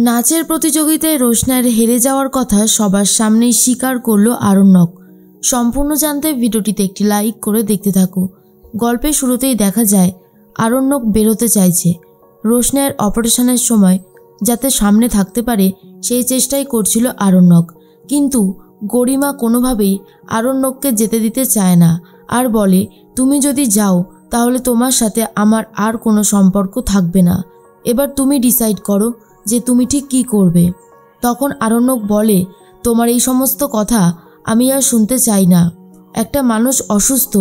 নাচের প্রতিযোগিতায় রোশনাইয়ের হেরে যাওয়ার কথা সবার সামনেই স্বীকার করল আরণ্যক। সম্পূর্ণ জানতে ভিডিওটিতে একটি লাইক করে দেখতে থাকো। গল্পের শুরুতেই দেখা যায় আরণ্যক বেরোতে চাইছে। রোশনাইয়ের অপারেশনের সময় যাতে সামনে থাকতে পারে সেই চেষ্টাই করছিল আরণ্যক, কিন্তু গরিমা কোনোভাবেই আরণ্যককে যেতে দিতে চায় না আর বলে, তুমি যদি যাও তাহলে তোমার সাথে আমার আর কোনো সম্পর্ক থাকবে না। এবার তুমি ডিসাইড করো যে তুমি ঠিক কী করবে। তখন আরণ্যক বলে, তোমার এই সমস্ত কথা আমি আর শুনতে চাই না। একটা মানুষ অসুস্থ,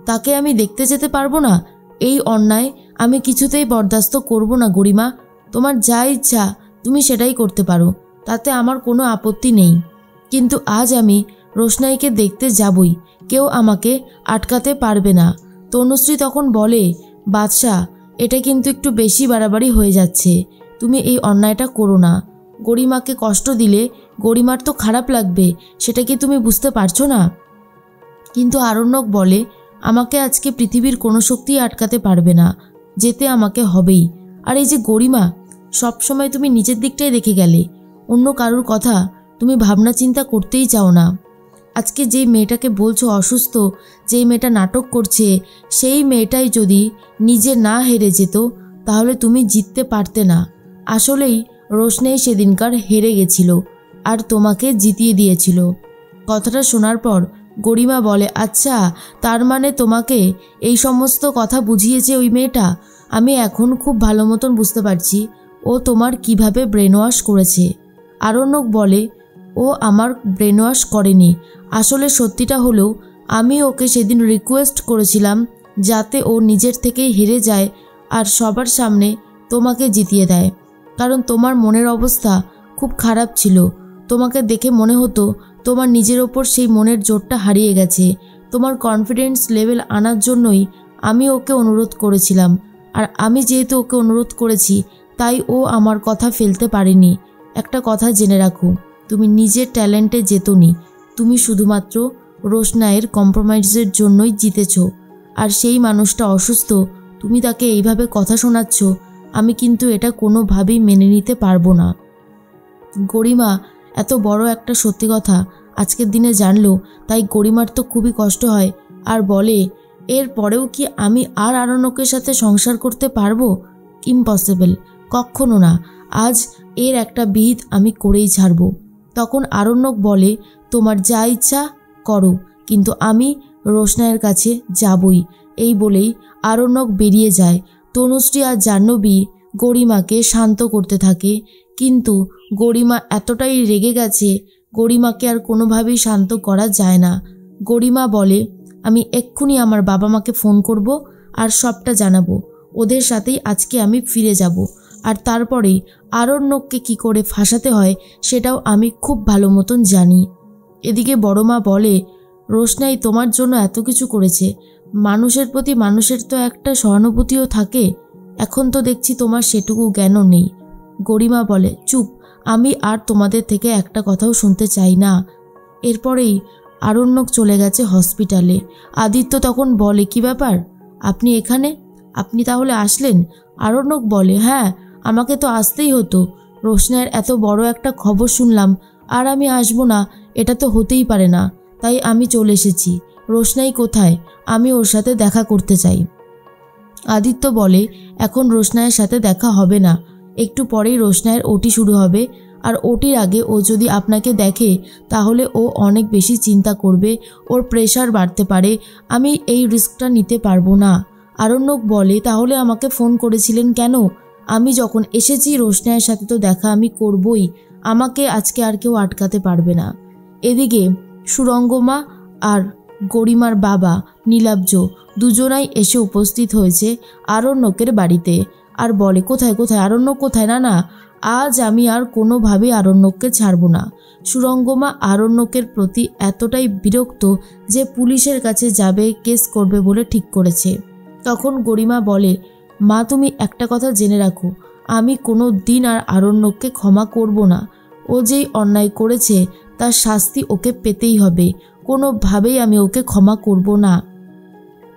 তাকে আমি দেখতে যেতে পারবো না? এই অন্যায় আমি কিছুতেই বরদাস্ত করব না গরিমা। তোমার যা ইচ্ছা তুমি সেটাই করতে পারো, তাতে আমার কোনো আপত্তি নেই, কিন্তু আজ আমি রোশনাইকে দেখতে যাবই, কেউ আমাকে আটকাতে পারবে না। তনুশ্রী তখন বলে, বাদশা, এটা কিন্তু একটু বেশি বাড়াবাড়ি হয়ে যাচ্ছে, তুমি এই অন্যায়টা করো না। গরিমাকে কষ্ট দিলে গরিমার তো খারাপ লাগবে, সেটা কি তুমি বুঝতে পারছো না? কিন্তু আরণ্যক বলে, আমাকে আজকে পৃথিবীর কোনো শক্তি আটকাতে পারবে না, যেতে আমাকে হবেই। আর এই যে গরিমা, সবসময় তুমি নিজের দিকটাই দেখে গেলে, অন্য কারোর কথা তুমি ভাবনা চিন্তা করতেই চাও না। আজকে যেই মেয়েটাকে বলছো অসুস্থ, যেই মেয়েটা নাটক করছে, সেই মেয়েটাই যদি নিজে না হেরে যেত তাহলে তুমি জিততে পারতে না। আসলেই রোশনাই সেদিনকার হেরে গেছিল আর তোমাকে জিতিয়ে দিয়েছিল। কথাটা শোনার পর গরিমা বলে, আচ্ছা, তার মানে তোমাকে এই সমস্ত কথা বুঝিয়েছে ওই মেয়েটা? আমি এখন খুব ভালো মতন বুঝতে পারছি ও তোমার কিভাবে ব্রেন ওয়াশ করেছে। আরণ্যক বলে, ও আমার ব্রেন ওয়াশ করেনি, আসলে সত্যিটা হলো আমি ওকে সেদিন রিকোয়েস্ট করেছিলাম যাতে ও নিজের থেকেই হেরে যায় আর সবার সামনে তোমাকে জিতিয়ে দেয়, কারণ তোমার মনের অবস্থা খুব খারাপ ছিল। তোমাকে দেখে মনে হতো তোমার নিজের ওপর সেই মনের জোরটা হারিয়ে গেছে। তোমার কনফিডেন্স লেভেল আনার জন্যই আমি ওকে অনুরোধ করেছিলাম, আর আমি যেহেতু ওকে অনুরোধ করেছি তাই ও আমার কথা ফেলতে পারেনি। একটা কথা জেনে রাখো, তুমি নিজের ট্যালেন্টে জেতোনি, তুমি শুধুমাত্র রোশনাইয়ের কম্প্রোমাইজের জন্যই জিতেছ। আর সেই মানুষটা অসুস্থ, তুমি তাকে এইভাবে কথা শোনাচ্ছ, আমি কিন্তু এটা কোনোভাবেই মেনে নিতে পারবো না। গরিমা এত বড় একটা সত্যি কথা আজকের দিনে জানলো, তাই গরিমার তো খুবই কষ্ট হয় আর বলে, এর পরেও কি আমি আর আরণ্যকের সাথে সংসার করতে পারবো? ইম্পসিবল, কখনো না। আজ এর একটা বিহিত আমি করেই ছাড়ব। তখন আরণ্যক বলে, তোমার যা ইচ্ছা করো, কিন্তু আমি রোশনাইয়ের কাছে যাবই। এই বলেই আরণ্যক বেরিয়ে যায়। তনুশ্রী আর জাহ্নবী গরিমাকে শান্ত করতে থাকে, কিন্তু গরিমা এতটাই রেগে গেছে, গরিমাকে আর কোনোভাবেই শান্ত করা যায় না। গরিমা বলে, আমি এক্ষুনি আমার বাবা মাকে ফোন করব আর সবটা জানাবো, ওদের সাথেই আজকে আমি ফিরে যাব, আর তারপরেই আরণ্যককে কী করে ফাঁসাতে হয় সেটাও আমি খুব ভালো মতন জানি। এদিকে বড় মা বলে, রোশনাই তোমার জন্য এত কিছু করেছে, মানুষের প্রতি মানুষের তো একটা সহানুভূতিও থাকে, এখন তো দেখছি তোমার সেটুকু জ্ঞানও নেই। গরিমা বলে, চুপ, আমি আর তোমাদের থেকে একটা কথাও শুনতে চাই না। এরপরেই আরণ্যক চলে গেছে হসপিটালে। আদিত্য তখন বলে, কি ব্যাপার, আপনি এখানে? আপনি তাহলে আসলেন? আরণ্যক বলে, হ্যাঁ, আমাকে তো আসতেই হতো, রোশনাইয়ের এত বড় একটা খবর শুনলাম আর আমি আসবো না এটা তো হতেই পারে না, তাই আমি চলে এসেছি। রোশনাই কোথায়? আমি ওর সাথে দেখা করতে চাই। আদিত্য বলে, এখন রোশনাইয়ের সাথে দেখা হবে না, একটু পরেই রোশনাইয়ের ওটি শুরু হবে, আর ওটির আগে ও যদি আপনাকে দেখে তাহলে ও অনেক বেশি চিন্তা করবে, ওর প্রেশার বাড়তে পারে, আমি এই রিস্কটা নিতে পারবো না। আরণ্যক বলে, তাহলে আমাকে ফোন করেছিলেন কেন? আমি যখন এসেছি রোশনাইয়ের সাথে তো দেখা আমি করবই, আমাকে আজকে আর কেউ আটকাতে পারবে না। এদিকে সুরঙ্গমা আর গরিমার বাবা নীলাব্জ দুজনাই এসে উপস্থিত হয়েছে আরণ্যকের বাড়িতে, আর বলে, কোথায় কোথায় আরণ্যক কোথায়? না না, আজ আমি আর কোনোভাবেই আরণ্যককে ছাড়ব না। সুরঙ্গমা আরণ্যকের প্রতি এতটাই বিরক্ত যে পুলিশের কাছে যাবে, কেস করবে বলে ঠিক করেছে। তখন গরিমা বলে, মা, তুমি একটা কথা জেনে রাখো, আমি কোনো দিন আর আরণ্যককে ক্ষমা করব না। ও যেই অন্যায় করেছে তার শাস্তি ওকে পেতেই হবে, কোনোভাবেই আমি ওকে ক্ষমা করব না।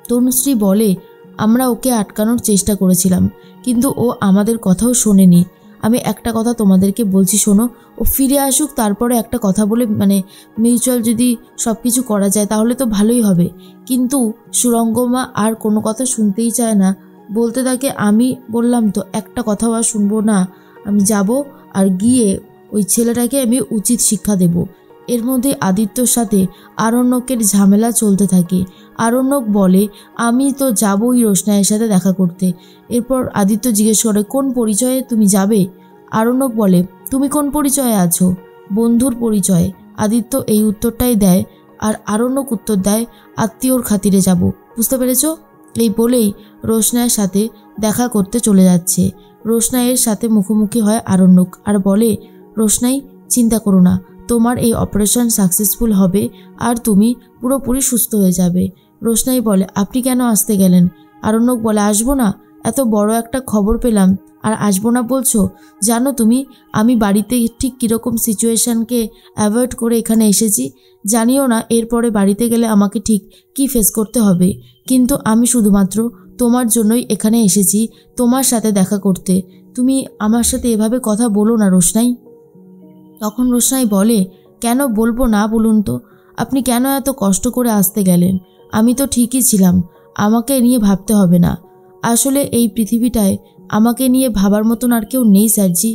তনুশ্রী বলে, আমরা ওকে আটকানোর চেষ্টা করেছিলাম, কিন্তু ও আমাদের কথাও শোনেনি। আমি একটা কথা তোমাদেরকে বলছি, শোনো, ও ফিরে আসুক, তারপরে একটা কথা বলে মিউচুয়াল যদি সব কিছু করা যায় তাহলে তো ভালোই হবে। কিন্তু সুরঙ্গমা আর কোনো কথা শুনতেই চায় না, বলতে থাকে আমি বললাম তো একটা কথাও আর শুনবো না, আমি যাব আর গিয়ে ওই ছেলেটাকে আমি উচিত শিক্ষা দেব। এর মধ্যে আদিত্যর সাথে আরণ্যকের ঝামেলা চলতে থাকে। আরণ্যক বলে আমি তো যাবই রোশনাইয়ের সাথে দেখা করতে। এরপর আদিত্য জিজ্ঞেস করে কোন পরিচয়ে তুমি যাবে? আরণ্যক বলে তুমি কোন পরিচয়ে আছো? বন্ধুর পরিচয়ে। আদিত্য এই উত্তরটাই দেয় আর আরণ্যক উত্তর দেয় আত্মীয়র খাতিরে যাব। বুঝতে পেরেছ? এই বলেই রোশনাইয়ের সাথে দেখা করতে চলে যাচ্ছে। রোশনাইয়ের সাথে মুখোমুখি হয় আরণ্যক আর বলে রোশনাই, চিন্তা করো না, তোমার এই অপারেশন সাকসেসফুল হবে আর তুমি পুরোপুরি সুস্থ হয়ে যাবে। রোশনাই বলে আপনি কেন আসতে গেলেন? আরণ্যক বলে আসবো না? এত বড় একটা খবর পেলাম আর আসবো না বলছো? জানো তুমি আমি বাড়িতে ঠিক কীরকম সিচুয়েশানকে অ্যাভয়েড করে এখানে এসেছি? জানিও না এরপরে বাড়িতে গেলে আমাকে ঠিক কী ফেস করতে হবে। কিন্তু আমি শুধুমাত্র তোমার জন্যই এখানে এসেছি, তোমার সাথে দেখা করতে। তুমি আমার সাথে এভাবে কথা বলো না রোশনাই। তখন রোশনাই বলে কেন বলবো না বলুন তো? আপনি কেন এত কষ্ট করে আসতে গেলেন? আমি তো ঠিকই ছিলাম, আমাকে নিয়ে ভাবতে হবে না। আসলে এই পৃথিবীটায় আমাকে নিয়ে ভাবার মতন আর কেউ নেই স্যারজি,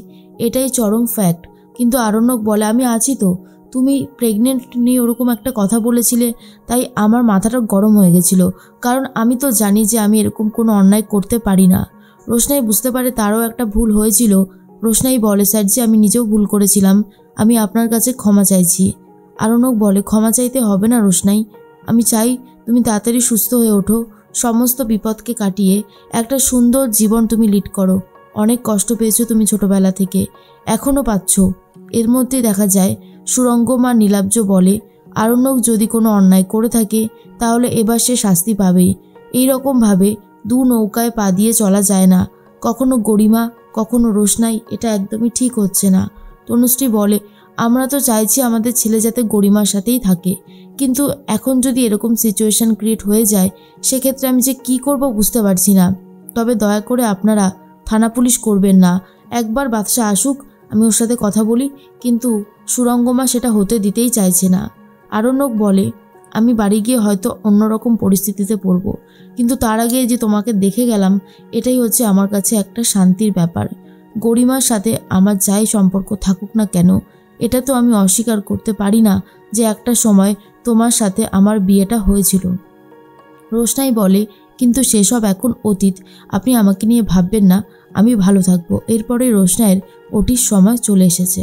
এটাই চরম ফ্যাক্ট। কিন্তু আরণ্যক বলে আমি আছি তো। তুমি প্রেগনেন্ট নিয়ে ওরকম একটা কথা বলেছিলে, তাই আমার মাথাটা গরম হয়ে গেছিলো, কারণ আমি তো জানি যে আমি এরকম কোনো অন্যায় করতে পারি না। রোশনাই বুঝতে পারে তারও একটা ভুল হয়েছিল। রোশনাই বলে স্যারজি আমি নিজেও ভুল করেছিলাম, আমি আপনার কাছে ক্ষমা চাইছি। আরণ্যক বলে ক্ষমা চাইতে হবে না রোশনাই, আমি চাই তুমি তাড়াতাড়ি সুস্থ হয়ে ওঠো, সমস্ত বিপদকে কাটিয়ে একটা সুন্দর জীবন তুমি লিড করো। অনেক কষ্ট পেয়েছো তুমি ছোটবেলা থেকে, এখনও পাচ্ছ। এর মধ্যে দেখা যায় সুরঙ্গমা নীলাব্জ বলে আরণ্যক যদি কোনো অন্যায় করে থাকে তাহলে এবার সে শাস্তি পাবেই। এইরকমভাবে দু নৌকায় পা দিয়ে চলা যায় না, কখনো গরিমা কখনো রোশনাই, এটা একদমই ঠিক হচ্ছে না। তনুশ্রী বলে আমরা তো চাইছি আমাদের ছেলে যাতে গরিমার সাথেই থাকে, কিন্তু এখন যদি এরকম সিচুয়েশান ক্রিয়েট হয়ে যায় সেক্ষেত্রে আমি যে কী করব বুঝতে পারছি না। তবে দয়া করে আপনারা থানা পুলিশ করবেন না, একবার বাদশা আসুক, আমি ওর সাথে কথা বলি। কিন্তু সুরঙ্গমা সেটা হতে দিতেই চাইছে না। আরণ্যক বলে আমি বাড়ি গিয়ে হয়তো অন্যরকম পরিস্থিতিতে পড়ব, কিন্তু তার আগে যে তোমাকে দেখে গেলাম এটাই হচ্ছে আমার কাছে একটা শান্তির ব্যাপার। গরিমার সাথে আমার যাই সম্পর্ক থাকুক না কেন, এটা তো আমি অস্বীকার করতে পারি না যে একটা সময় তোমার সাথে আমার বিয়েটা হয়েছিল। রোশনাই বলে কিন্তু সেসব এখন অতীত, আপনি আমাকে নিয়ে ভাববেন না, আমি ভালো থাকবো। এরপরে রোশনাইয়ের ওটির সময় চলে এসেছে।